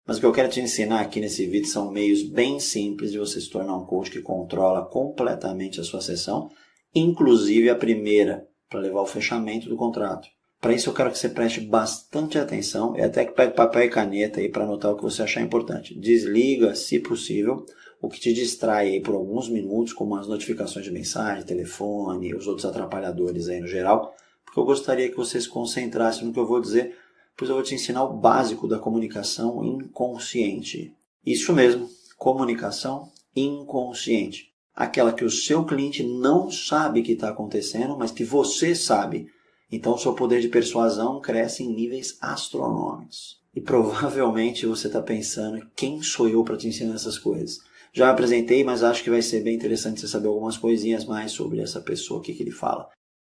Mas o que eu quero te ensinar aqui nesse vídeo são meios bem simples de você se tornar um coach que controla completamente a sua sessão, inclusive a primeira, para levar ao fechamento do contrato. Para isso eu quero que você preste bastante atenção e até que pegue papel e caneta aí para anotar o que você achar importante. Desliga, se possível, o que te distrai aí por alguns minutos, como as notificações de mensagem, telefone, os outros atrapalhadores aí no geral, porque eu gostaria que você se concentrasse no que eu vou dizer, pois eu vou te ensinar o básico da comunicação inconsciente. Isso mesmo, comunicação inconsciente. Aquela que o seu cliente não sabe que está acontecendo, mas que você sabe. Então o seu poder de persuasão cresce em níveis astronômicos. E provavelmente você está pensando, quem sou eu para te ensinar essas coisas? Já me apresentei, mas acho que vai ser bem interessante você saber algumas coisinhas mais sobre essa pessoa aqui que ele fala.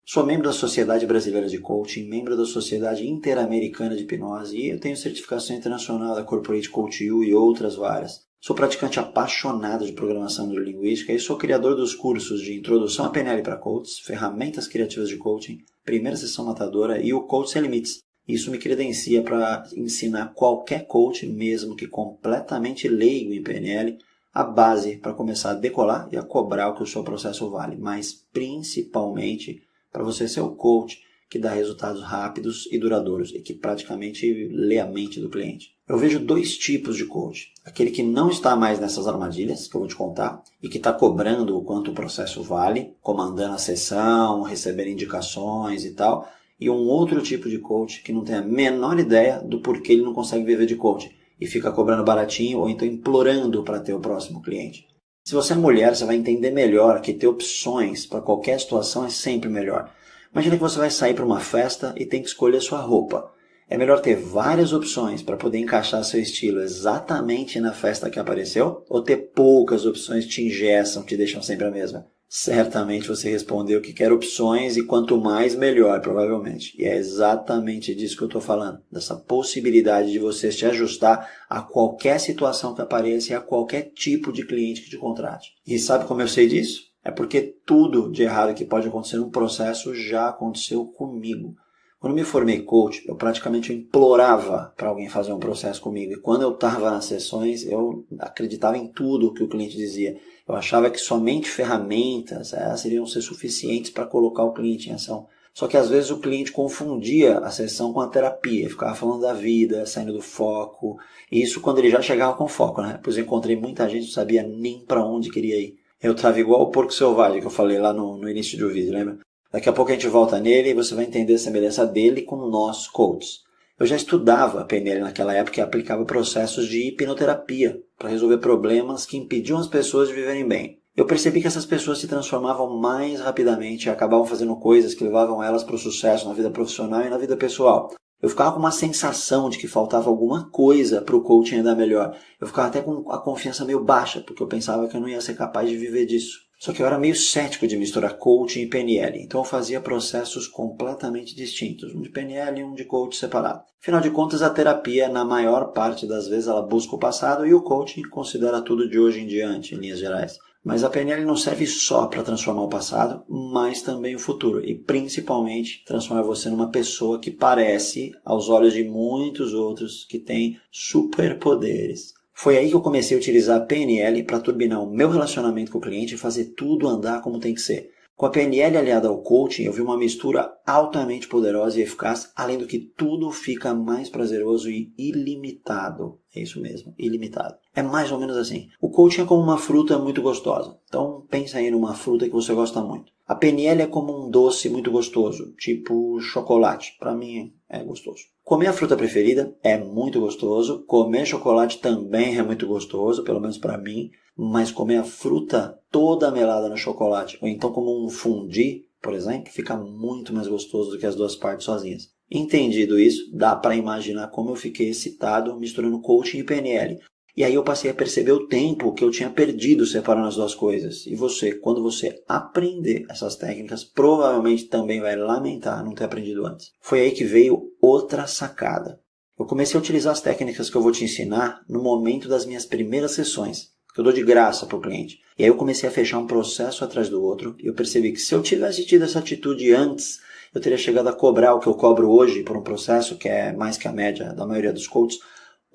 Sou membro da Sociedade Brasileira de Coaching, membro da Sociedade Interamericana de Hipnose e eu tenho certificação internacional da Corporate Coach U e outras várias. Sou praticante apaixonado de programação neurolinguística e sou criador dos cursos de Introdução à PNL para Coaches, Ferramentas Criativas de Coaching, Primeira Sessão Matadora e o Coach Sem Limites. Isso me credencia para ensinar qualquer coach, mesmo que completamente leigo em PNL, a base para começar a decolar e a cobrar o que o seu processo vale, mas principalmente para você ser o coach que dá resultados rápidos e duradouros e que praticamente lê a mente do cliente. Eu vejo dois tipos de coach. Aquele que não está mais nessas armadilhas, que eu vou te contar, e que está cobrando o quanto o processo vale, comandando a sessão, recebendo indicações e tal. E um outro tipo de coach que não tem a menor ideia do porquê ele não consegue viver de coach e fica cobrando baratinho ou então implorando para ter o próximo cliente. Se você é mulher, você vai entender melhor que ter opções para qualquer situação é sempre melhor. Imagina que você vai sair para uma festa e tem que escolher sua roupa. É melhor ter várias opções para poder encaixar seu estilo exatamente na festa que apareceu? Ou ter poucas opções que te engessam, te deixam sempre a mesma? Certamente você respondeu que quer opções e quanto mais melhor, provavelmente. E é exatamente disso que eu estou falando. Dessa possibilidade de você se ajustar a qualquer situação que apareça e a qualquer tipo de cliente que te contrate. E sabe como eu sei disso? É porque tudo de errado que pode acontecer num processo já aconteceu comigo. Quando me formei coach, eu praticamente implorava para alguém fazer um processo comigo. E quando eu estava nas sessões, eu acreditava em tudo que o cliente dizia. Eu achava que somente ferramentas seriam ser suficientes para colocar o cliente em ação. Só que às vezes o cliente confundia a sessão com a terapia. Ficava falando da vida, saindo do foco. E isso quando ele já chegava com foco, né? Pois eu encontrei muita gente que não sabia nem para onde queria ir. Eu estava igual o porco selvagem que eu falei lá no início do vídeo, lembra? Daqui a pouco a gente volta nele e você vai entender a semelhança dele com nós, coaches. Eu já estudava a PNL naquela época e aplicava processos de hipnoterapia para resolver problemas que impediam as pessoas de viverem bem. Eu percebi que essas pessoas se transformavam mais rapidamente e acabavam fazendo coisas que levavam elas para o sucesso na vida profissional e na vida pessoal. Eu ficava com uma sensação de que faltava alguma coisa para o coaching andar melhor. Eu ficava até com a confiança meio baixa, porque eu pensava que eu não ia ser capaz de viver disso. Só que eu era meio cético de misturar coaching e PNL, então eu fazia processos completamente distintos, um de PNL e um de coaching separado. Afinal de contas, a terapia, na maior parte das vezes, ela busca o passado e o coaching considera tudo de hoje em diante, em linhas gerais. Mas a PNL não serve só para transformar o passado, mas também o futuro. E principalmente transformar você numa pessoa que parece, aos olhos de muitos outros, que tem superpoderes. Foi aí que eu comecei a utilizar a PNL para turbinar o meu relacionamento com o cliente e fazer tudo andar como tem que ser. Com a PNL aliada ao coaching, eu vi uma mistura altamente poderosa e eficaz, além do que tudo fica mais prazeroso e ilimitado. É isso mesmo, ilimitado. É mais ou menos assim. O coaching é como uma fruta muito gostosa. Então pensa aí numa fruta que você gosta muito. A PNL é como um doce muito gostoso, tipo chocolate. Para mim é gostoso. Comer a fruta preferida é muito gostoso. Comer chocolate também é muito gostoso, pelo menos para mim. Mas comer a fruta toda melada no chocolate, ou então como um fondue, por exemplo, fica muito mais gostoso do que as duas partes sozinhas. Entendido isso, dá para imaginar como eu fiquei excitado misturando coaching e PNL. E aí eu passei a perceber o tempo que eu tinha perdido separando as duas coisas. E você, quando você aprender essas técnicas, provavelmente também vai lamentar não ter aprendido antes. Foi aí que veio outra sacada. Eu comecei a utilizar as técnicas que eu vou te ensinar no momento das minhas primeiras sessões, que eu dou de graça para o cliente. E aí eu comecei a fechar um processo atrás do outro e eu percebi que se eu tivesse tido essa atitude antes, eu teria chegado a cobrar o que eu cobro hoje por um processo, que é mais que a média da maioria dos coaches,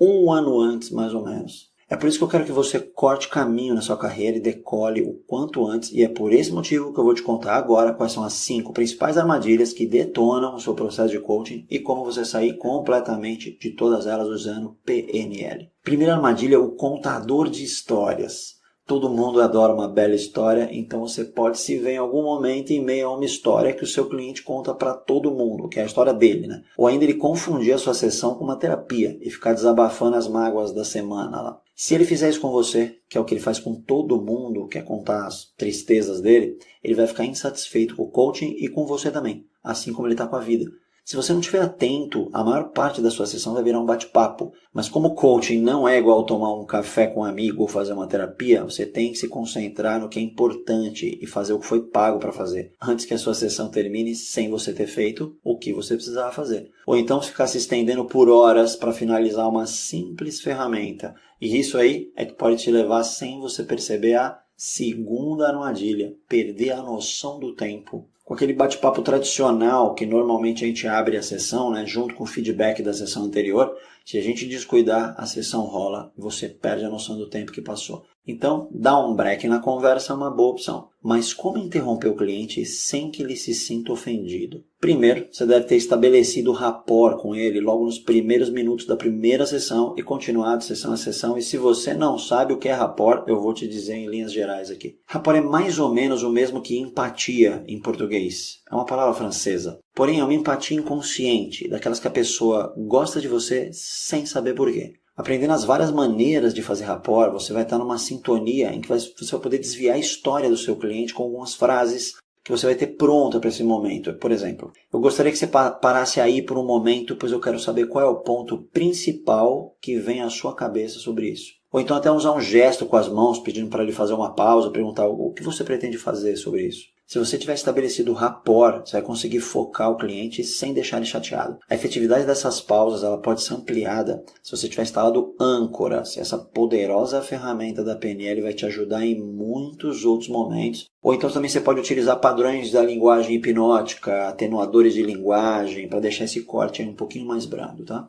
um ano antes, mais ou menos. É por isso que eu quero que você corte caminho na sua carreira e decole o quanto antes, e é por esse motivo que eu vou te contar agora quais são as 5 principais armadilhas que detonam o seu processo de coaching e como você sair completamente de todas elas usando PNL. Primeira armadilha, o contador de histórias. Todo mundo adora uma bela história, então você pode se ver em algum momento em meio a uma história que o seu cliente conta para todo mundo, que é a história dele, né? Ou ainda ele confundir a sua sessão com uma terapia e ficar desabafando as mágoas da semana lá. Se ele fizer isso com você, que é o que ele faz com todo mundo, que é contar as tristezas dele, ele vai ficar insatisfeito com o coaching e com você também, assim como ele está com a vida. Se você não estiver atento, a maior parte da sua sessão vai virar um bate-papo. Mas como coaching não é igual tomar um café com um amigo ou fazer uma terapia, você tem que se concentrar no que é importante e fazer o que foi pago para fazer, antes que a sua sessão termine sem você ter feito o que você precisava fazer. Ou então ficar se estendendo por horas para finalizar uma simples ferramenta. E isso aí é que pode te levar, sem você perceber, a segunda armadilha, perder a noção do tempo. Com aquele bate-papo tradicional que normalmente a gente abre a sessão, né, junto com o feedback da sessão anterior, se a gente descuidar, a sessão rola e você perde a noção do tempo que passou. Então, dar um break na conversa é uma boa opção. Mas como interromper o cliente sem que ele se sinta ofendido? Primeiro, você deve ter estabelecido rapport com ele logo nos primeiros minutos da primeira sessão e continuar de sessão a sessão. E se você não sabe o que é rapport, eu vou te dizer em linhas gerais aqui. Rapport é mais ou menos o mesmo que empatia em português. É uma palavra francesa. Porém, é uma empatia inconsciente, daquelas que a pessoa gosta de você sem saber por quê. Aprendendo as várias maneiras de fazer rapport, você vai estar numa sintonia em que você vai poder desviar a história do seu cliente com algumas frases que você vai ter pronta para esse momento. Por exemplo, eu gostaria que você parasse aí por um momento, pois eu quero saber qual é o ponto principal que vem à sua cabeça sobre isso. Ou então até usar um gesto com as mãos, pedindo para ele fazer uma pausa, perguntar o que você pretende fazer sobre isso. Se você tiver estabelecido rapport, você vai conseguir focar o cliente sem deixar ele chateado. A efetividade dessas pausas ela pode ser ampliada se você tiver instalado âncora, se essa poderosa ferramenta da PNL vai te ajudar em muitos outros momentos. Ou então também você pode utilizar padrões da linguagem hipnótica, atenuadores de linguagem, para deixar esse corte aí um pouquinho mais brando, tá?